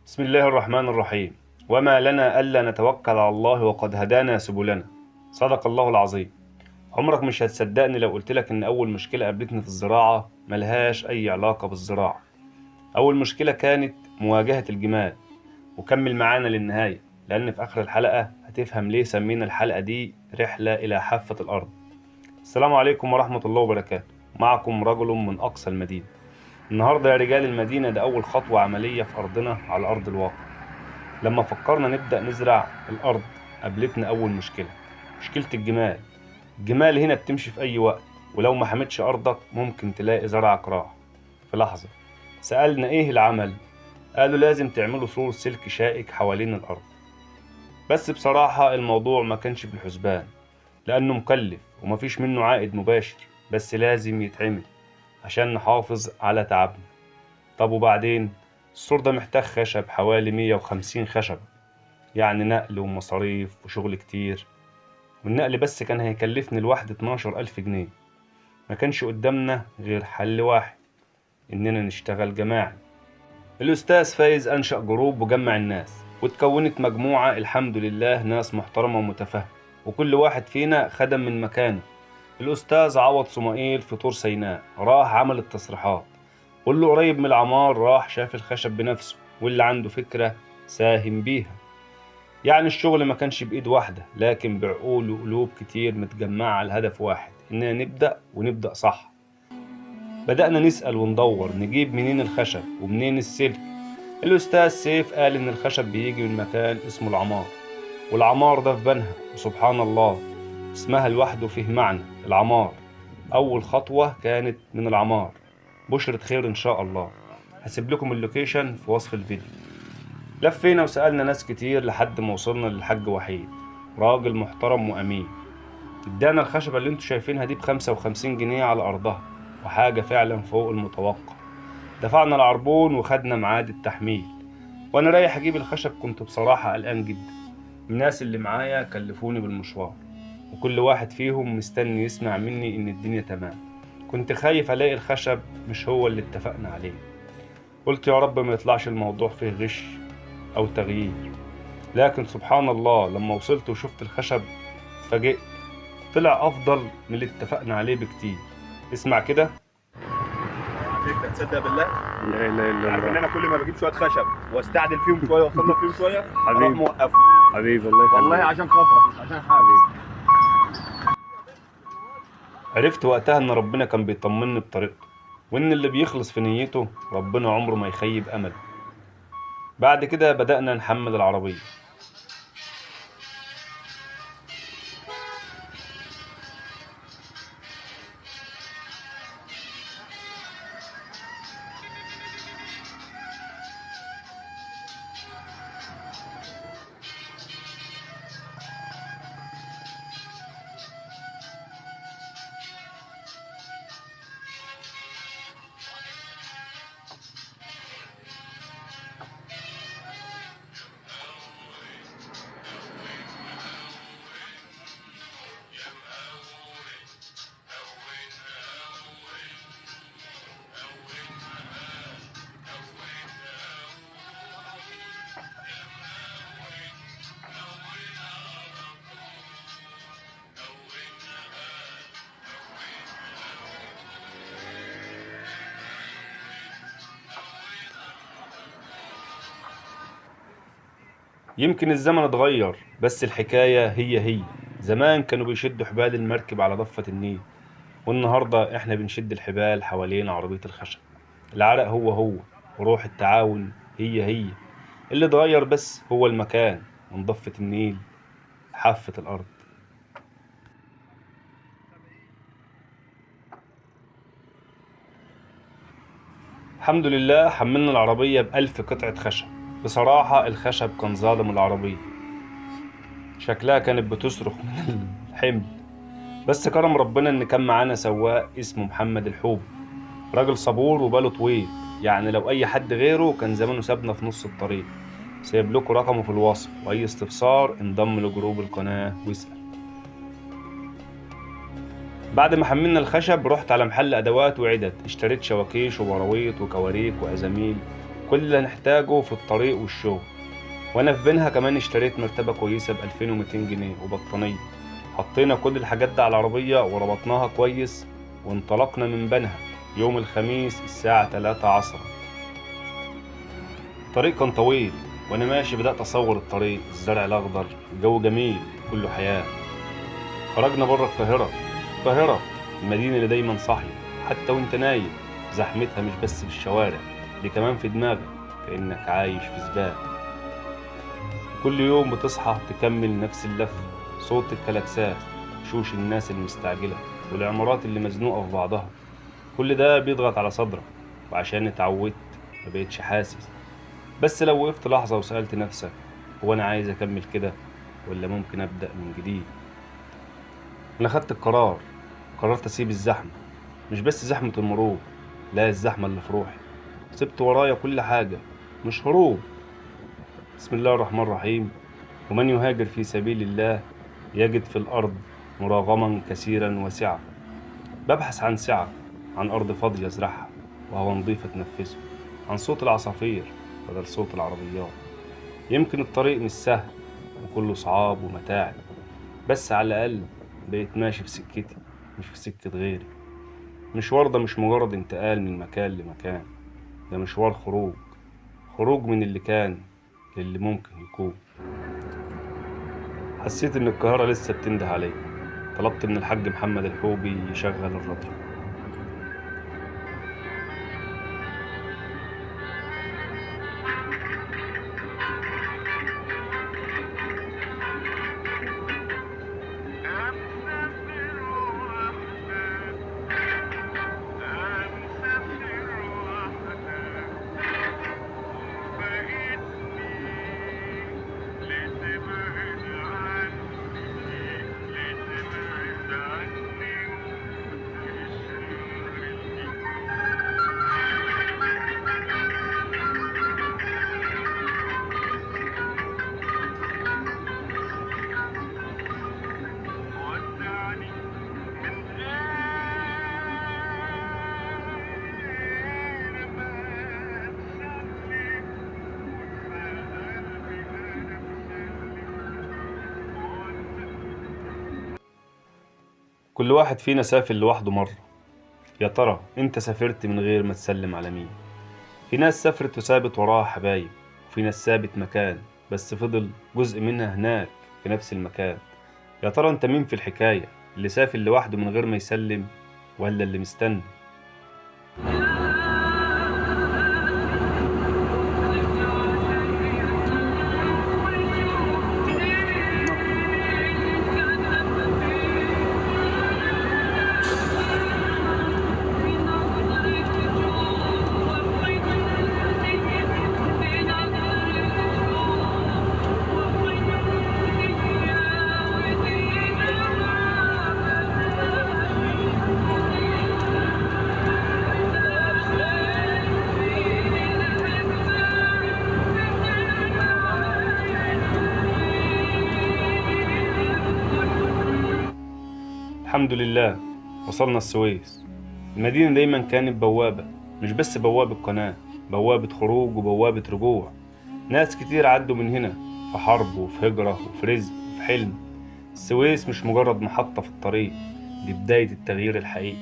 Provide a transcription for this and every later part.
بسم الله الرحمن الرحيم. وما لنا ألا نتوكل على الله وقد هدانا سبلنا. صدق الله العظيم. عمرك مش هتصدقني لو قلتلك إن أول مشكلة قابلتني في الزراعة ملهاش أي علاقة بالزراعة. أول مشكلة كانت مواجهة الجمال، وكمل معانا للنهاية لأن في آخر الحلقة هتفهم ليه سمينا الحلقة دي رحلة إلى حافة الأرض. السلام عليكم ورحمة الله وبركاته. معكم رجل من أقصى المدينة. النهاردة يا رجال المدينة ده أول خطوة عملية في أرضنا على أرض الواقع. لما فكرنا نبدأ نزرع الأرض قابلتنا أول مشكلة الجمال. الجمال هنا بتمشي في أي وقت، ولو ما حمتش أرضك ممكن تلاقي زرعك راح في لحظة. سألنا إيه العمل؟ قالوا لازم تعملوا سور سلك شائك حوالين الأرض. بس بصراحة الموضوع ما كانش بالحسبان، لأنه مكلف ومفيش منه عائد مباشر، بس لازم يتعمل عشان نحافظ على تعبنا. طب وبعدين؟ السور ده محتاج خشب حوالي 150 خشبة، يعني نقل ومصاريف وشغل كتير، والنقل بس كان هيكلفني الواحد 12,000 جنيه. ما كانش قدامنا غير حل واحد، إننا نشتغل جماعي. الأستاذ فايز أنشأ جروب وجمع الناس، واتكونت مجموعة الحمد لله ناس محترمة ومتفاهمة، وكل واحد فينا خدم من مكانه. الأستاذ عوض صمائيل في طور سيناء راح عمل التصريحات، واللي قريب من العمار راح شاف الخشب بنفسه، واللي عنده فكرة ساهم بيها. يعني الشغل ما كانش بإيد واحدة، لكن بعقول وقلوب كتير متجمعة على الهدف واحد، إننا نبدأ صح. بدأنا نسأل وندور نجيب منين الخشب ومنين السلك. الأستاذ سيف قال إن الخشب بيجي من مكان اسمه العمار، والعمار ده في بنها، وسبحان الله اسمها لوحده فيه معنى. العمار أول خطوة كانت من العمار. بشرة خير إن شاء الله. هسيب لكم اللوكيشن في وصف الفيديو. لفينا وسألنا ناس كتير لحد ما وصلنا للحاج وحيد، راجل محترم وأمين. ادانا الخشبة اللي انتوا شايفينها دي ب55 جنيه على أرضها، وحاجة فعلا فوق المتوقع. دفعنا العربون وخدنا ميعاد التحميل. وأنا رايح أجيب الخشب كنت بصراحة قلقان جدا. الناس اللي معايا كلفوني بالمشوار، وكل واحد فيهم مستني يسمع مني إن الدنيا تمام. كنت خايف ألاقي الخشب مش هو اللي اتفقنا عليه. قلت يا رب ما يطلعش الموضوع فيه غش أو تغيير. لكن سبحان الله لما وصلت وشفت الخشب اتفاجئت، طلع أفضل من اللي اتفقنا عليه بكتير. اسمع كده. انت تصدق بالله؟ لا إله إلا عارف ان الله. انا كل ما بجيب شويه خشب واستعدل فيهم شويه واصنف فيهم شويه حبيبي. اروح موقفه. حبيبي الله يخليك. والله عشان خاطرك مش عشان حاجه. عرفت وقتها إن ربنا كان بيطمني بطريقته، وإن اللي بيخلص في نيته ربنا عمره ما يخيب أمله. بعد كده بدأنا نحمل العربية. يمكن الزمن اتغير، بس الحكاية هي. زمان كانوا بيشدوا حبال المركب على ضفة النيل، والنهاردة احنا بنشد الحبال حوالين عربية الخشب. العرق هو، وروح التعاون هي. اللي اتغير بس هو المكان، من ضفة النيل لحافة الأرض. الحمد لله حملنا العربية ب1000 قطعة خشب. بصراحة الخشب كان ظالم العربية، شكلها كانت بتصرخ من الحمل. بس كرم ربنا ان كان معانا سواق اسمه محمد الحوب، راجل صبور وباله طويل. يعني لو اي حد غيره كان زمانه سابنا في نص الطريق. سايب لكم رقمه في الوصف، واي استفسار انضم لجروب القناة واسأل. بعد ما حملنا الخشب رحت على محل ادوات وعدد، اشتريت شواكيش وبراويط وكواريك وازاميل كل اللي هنحتاجه في الطريق والشغل. وانا في بينها كمان اشتريت مرتبة كويسة ب2200 جنيه وبطانية. حطينا كل الحاجات دي على العربية وربطناها كويس وانطلقنا من بنها يوم الخميس الساعة 3 عصرا. الطريق كان طويل وانا ماشي بدأت اصور الطريق، الزرع الاخضر، الجو جميل كله حياة. خرجنا بره القاهرة المدينة اللي دايما صاحية حتى وانت نايم. زحمتها مش بس في الشوارع، دي كمان في دماغك، كأنك عايش في سباق. كل يوم بتصحى تكمل نفس اللفة، صوت الكلاكسات، شوش الناس المستعجلة، والعمارات اللي مزنوقة في بعضها. كل ده بيضغط على صدرك، وعشان اتعودت مبقتش حاسس. بس لو وقفت لحظة وسألت نفسك هو أنا عايز أكمل كده ولا ممكن أبدأ من جديد؟ أنا خدت القرار، قررت أسيب الزحمة، مش بس زحمة المرور، لا، الزحمة اللي في روحي. سبت ورايا كل حاجة، مش هروب. بسم الله الرحمن الرحيم. ومن يهاجر في سبيل الله يجد في الأرض مراغما كثيرا وسعة. ببحث عن سعة، عن أرض فاضية أزرعها، وهوا نضيف أتنفسه، عن صوت العصافير بدل صوت العربيات. يمكن الطريق مش سهل وكله صعاب ومتاعب، بس على الأقل بقيت ماشي في سكتي مش في سكة غيري. مشوار ده مش مجرد انتقال من مكان لمكان، ده مشوار خروج من اللي كان للي ممكن يكون. حسيت إن القاهرة لسه بتنده عليا. طلبت من الحاج محمد الحوبي يشغل الراديو. كل واحد فينا سافر لوحده مرة. يا ترى انت سافرت من غير ما تسلم على مين؟ في ناس سافرت وسابت وراها حبايب، وفي ناس سابت مكان بس فضل جزء منها هناك في نفس المكان. يا ترى انت مين في الحكاية؟ اللي سافر لوحده من غير ما يسلم، ولا اللي مستني؟ الحمد لله وصلنا السويس. المدينة دايما كانت بوابة، مش بس بوابة قناة، بوابة خروج وبوابة رجوع. ناس كتير عدوا من هنا، في حرب وفي هجرة وفي رزق وفي حلم. السويس مش مجرد محطة في الطريق، دي بداية التغيير الحقيقي.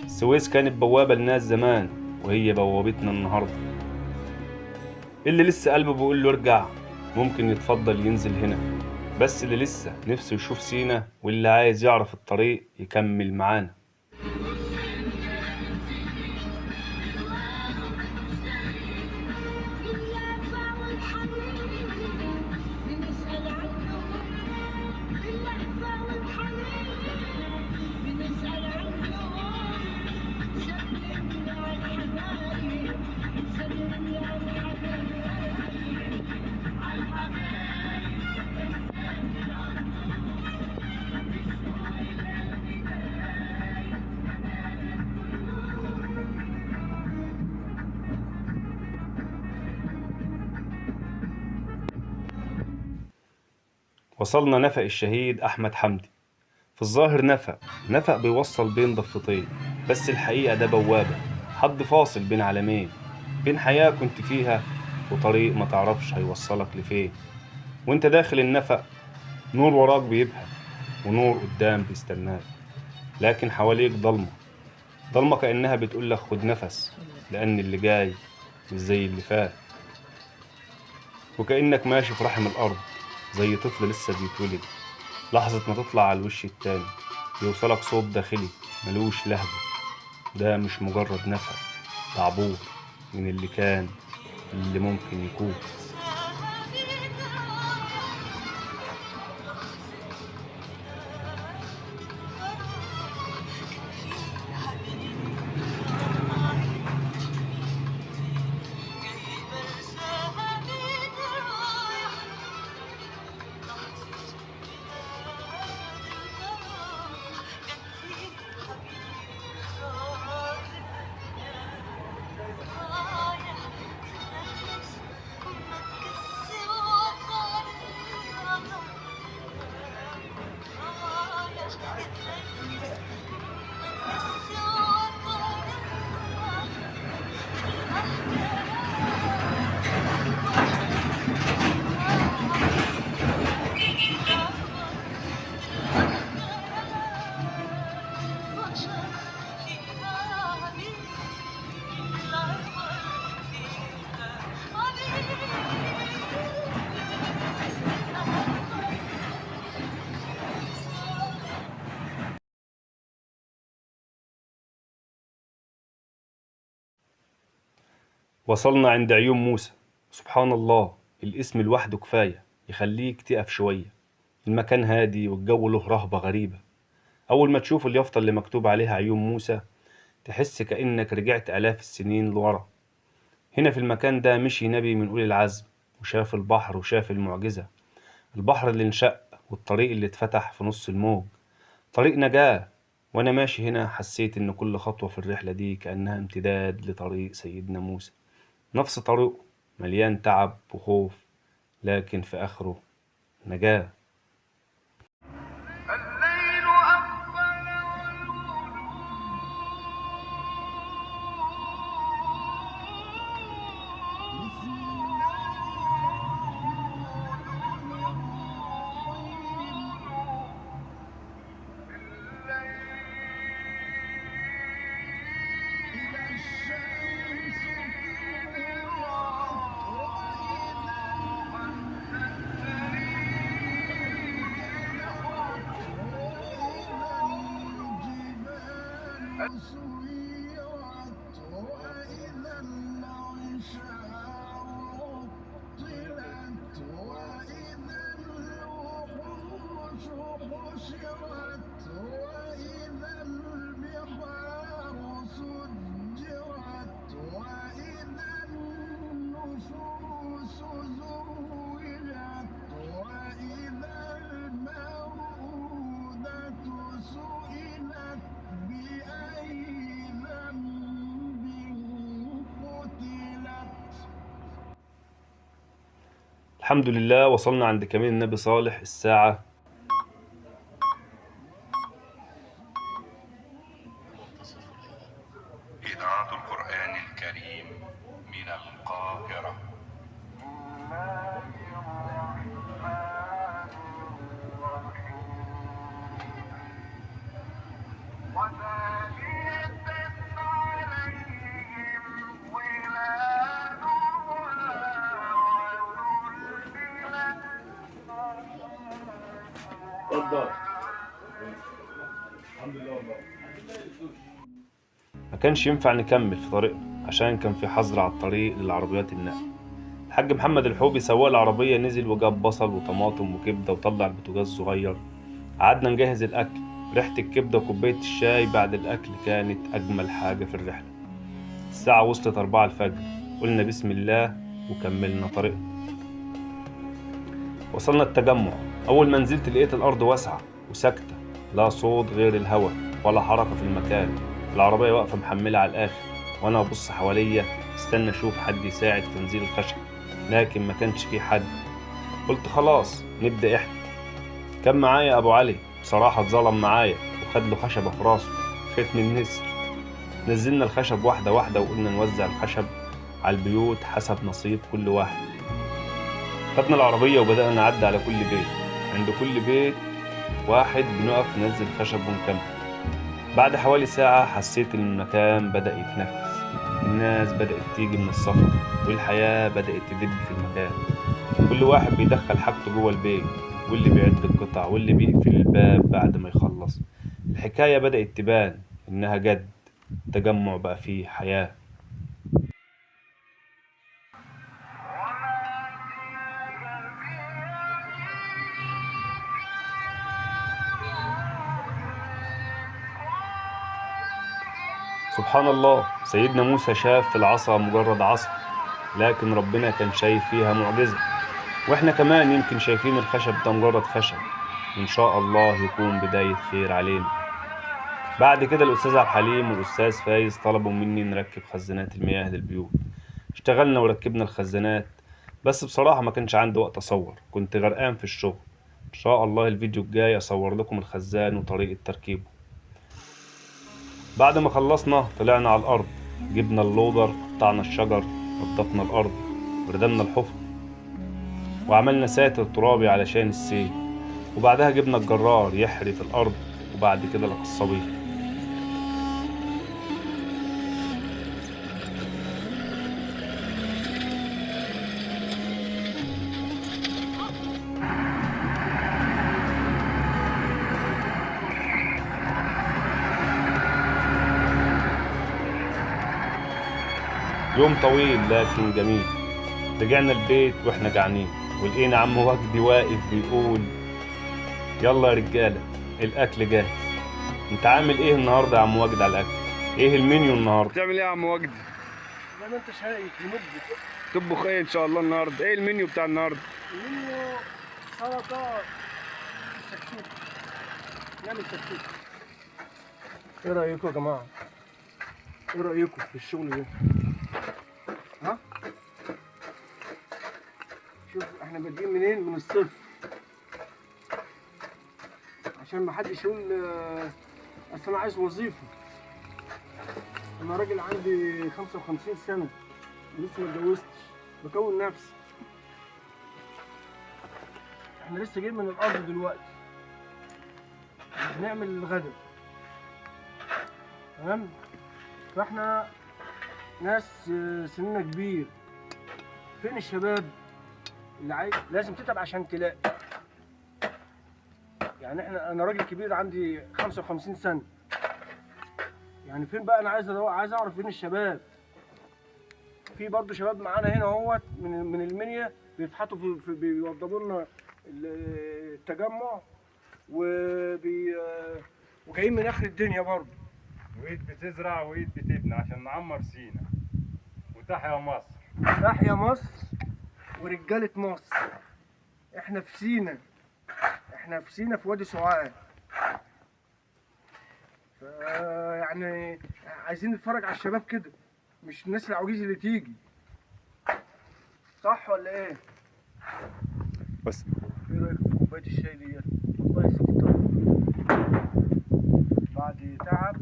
السويس كانت بوابة لناس زمان، وهي بوابتنا النهاردة. اللي لسه قلبه بيقول له ارجع ممكن يتفضل ينزل هنا، بس اللي لسه نفسه يشوف سينا واللي عايز يعرف الطريق يكمل معانا. وصلنا نفق الشهيد أحمد حمدي. في الظاهر نفق بيوصل بين ضفتين، بس الحقيقة ده بوابة، حد فاصل بين عالمين. بين حياة كنت فيها وطريق ما تعرفش هيوصلك لفين. وانت داخل النفق نور وراك بيبهى ونور قدام بيستناك، لكن حواليك ضلمة، ضلمة كأنها بتقولك خد نفس، لأن اللي جاي مش زي اللي فات. وكأنك ماشي في رحم الأرض زي طفل لسه بيتولد، لحظة ما تطلع على الوش التاني يوصلك صوت داخلي ملوش لهجة. ده مش مجرد نفق، ده عبور من اللي كان اللي ممكن يكون. وصلنا عند عيون موسى. سبحان الله، الاسم لوحده كفاية يخليك تقف شوية. المكان هادي والجو له رهبة غريبة. أول ما تشوف اليافطة اللي مكتوب عليها عيون موسى تحس كأنك رجعت آلاف السنين لورا. هنا في المكان ده مشي نبي من أولي العزم، وشاف البحر وشاف المعجزة، البحر اللي انشق والطريق اللي اتفتح في نص الموج، طريق نجاة. وأنا ماشي هنا حسيت إن كل خطوة في الرحلة دي كأنها امتداد لطريق سيدنا موسى، نفس طريقه مليان تعب وخوف، لكن في آخره نجاة. الليل أقبل سيرت وإذا العشاء طلت وإذا الوحوش حشرت وإذا البحار سجرت وإذا النفوس زوجت وإذا الموءودة سئلت بأي ذنب قتلت. الحمد لله وصلنا عند كمين النبي صالح. الساعة إذاعة القرآن الكريم من القاهرة. ما كانش ينفع نكمل في طريقنا عشان كان في حظر على الطريق للعربيات النقل. الحاج محمد الحوبي سواق العربية نزل وجاب بصل وطماطم وكبدة وطلع البوتاجاز صغير. قعدنا نجهز الأكل، ريحة الكبدة وكوباية الشاي بعد الأكل كانت أجمل حاجة في الرحلة. الساعة وصلت 4 الفجر، قلنا بسم الله وكملنا طريقنا. وصلنا التجمع. أول ما نزلت لقيت الأرض واسعة وساكتة، لا صوت غير الهواء ولا حركة في المكان. العربية واقفة محملة على الآخر، وأنا ببص حواليا استنى أشوف حد يساعد في تنزيل الخشب، لكن ما كانش في حد. قلت خلاص نبدأ إحنا. كان معايا أبو علي، بصراحة اتظلم معايا وخد له خشبة في راسه، ختم النسر. نزلنا الخشب واحدة واحدة وقلنا نوزع الخشب على البيوت حسب نصيب كل واحد. خدنا العربية وبدأنا نعدي على كل بيت، عند كل بيت واحد بنقف ننزل خشب ونكمل. بعد حوالي ساعة حسيت إن المكان بدأ يتنفس، الناس بدأت تيجي من السفر والحياة بدأت تدب في المكان. كل واحد بيدخل حاجته جوه البيت، واللي بيعد القطع واللي بيقفل الباب بعد ما يخلص. الحكاية بدأت تبان إنها جد، التجمع بقى فيه حياة. سبحان الله، سيدنا موسى شاف في العصا مجرد عصا، لكن ربنا كان شايف فيها معجزة. واحنا كمان يمكن شايفين الخشب ده مجرد خشب، وإن شاء الله يكون بداية خير علينا. بعد كده الأستاذ عبد الحليم والأستاذ فايز طلبوا مني نركب خزانات المياه للبيوت. اشتغلنا وركبنا الخزانات، بس بصراحة ما كانش عندي وقت أصور، كنت غرقان في الشغل. إن شاء الله الفيديو الجاي أصور لكم الخزان وطريقة تركيبه. بعد ما خلصنا طلعنا على الأرض، جبنا اللودر، قطعنا الشجر، نضفنا الأرض وردمنا الحفر، وعملنا ساتر ترابي علشان السيل، وبعدها جبنا الجرار يحرث الأرض، وبعد كده القصابين. يوم طويل لكن جميل. رجعنا البيت واحنا جعانين، ولقينا عم وجدي واقف بيقول: يلا يا رجالة الأكل جاهز. انت عامل ايه النهاردة يا عم وجدي على الأكل؟ ايه المنيو النهاردة؟ بتعمل ايه يا عم وجدي؟ زي ما انت شايف بنطبخ. تطبخ ايه ان شاء الله النهارده؟ ايه المنيو بتاع النهارده؟ منه سلطة شكشوكة، نعمل شكشوكة. ايه رأيكم يا جماعة؟ ايه رأيكم في الشغل ده؟ ها؟ شوف احنا بادئين منين؟ من الصفر، عشان ما حدش يقول اصل انا عايز وظيفة. انا راجل عندي 55 سنة ولسه ما اتجوزتش، بكون نفسي. احنا لسه جايين من الارض دلوقتي، بنعمل الغدا، تمام؟ فاحنا ناس سننا كبير. فين الشباب اللي عايز؟ لازم تتعب عشان تلاقي. يعني انا راجل كبير عندي 55 سنة، يعني فين بقى؟ انا عايز اعرف فين الشباب. في برضه شباب معانا هنا اهوت من المنيا بيفحطوا بيوضبوا لنا التجمع، وجايين من اخر الدنيا برضه. وإيد بتزرع وإيد بتبني عشان نعمر سينا. وتحيا مصر. تحيا مصر ورجالة مصر. احنا في سينا، احنا في سينا في وادي سعاد. يعني عايزين نتفرج على الشباب كده، مش الناس العواجيز اللي تيجي. صح ولا ايه؟ بس ايه رايك في كوبايه الشاي ديت؟ والله سكتة بعد تعب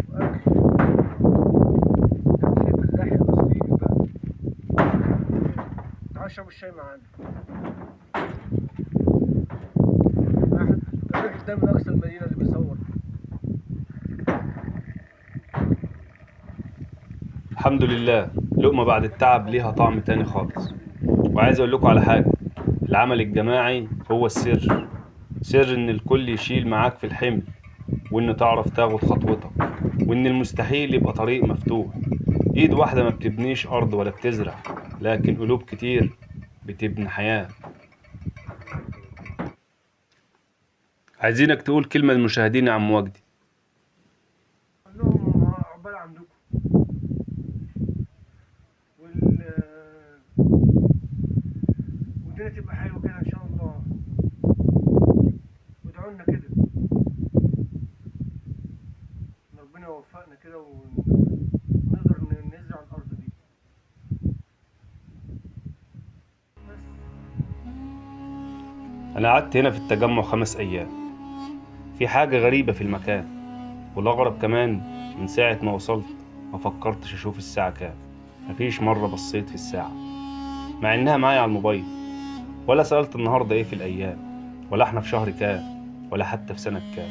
واكل. ده شاي فلاحي اصيل بقى. تعال اشرب الشاي معانا. الراجل ده من اقصى المدينه اللي بيصور. الحمد لله، لقمة بعد التعب ليها طعم تاني خالص. وعايز اقول لكم على حاجة، العمل الجماعي هو السر. سر ان الكل يشيل معاك في الحمل، وان تعرف تاخد خطوتك، وان المستحيل يبقى طريق مفتوح. ايد واحدة ما بتبنيش ارض ولا بتزرع، لكن قلوب كتير بتبني حياة. عايزينك تقول كلمة للمشاهدين يا عم وجدي. قول لهم عقبال عندكم والدنيا تبقى حلوه كده ان شاء الله. وادعوا لنا كده ان ربنا يوفقنا كده ونقدر نزرع الارض دي. بس انا قعدت هنا في التجمع 5 ايام. في حاجة غريبة في المكان، والاغرب كمان من ساعة ما وصلت ما فكرتش اشوف الساعة كام، مفيش مرة بصيت في الساعة مع انها معايا على الموبايل، ولا سألت النهاردة ايه في الايام، ولا احنا في شهر كام، ولا حتى في سنة كام،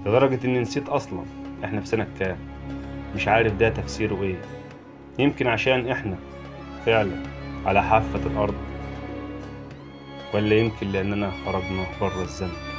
لدرجة اني نسيت اصلا احنا في سنة كام. مش عارف ده تفسيره ايه، يمكن عشان احنا فعلا على حافة الارض، ولا يمكن لاننا خرجنا بره الزمن.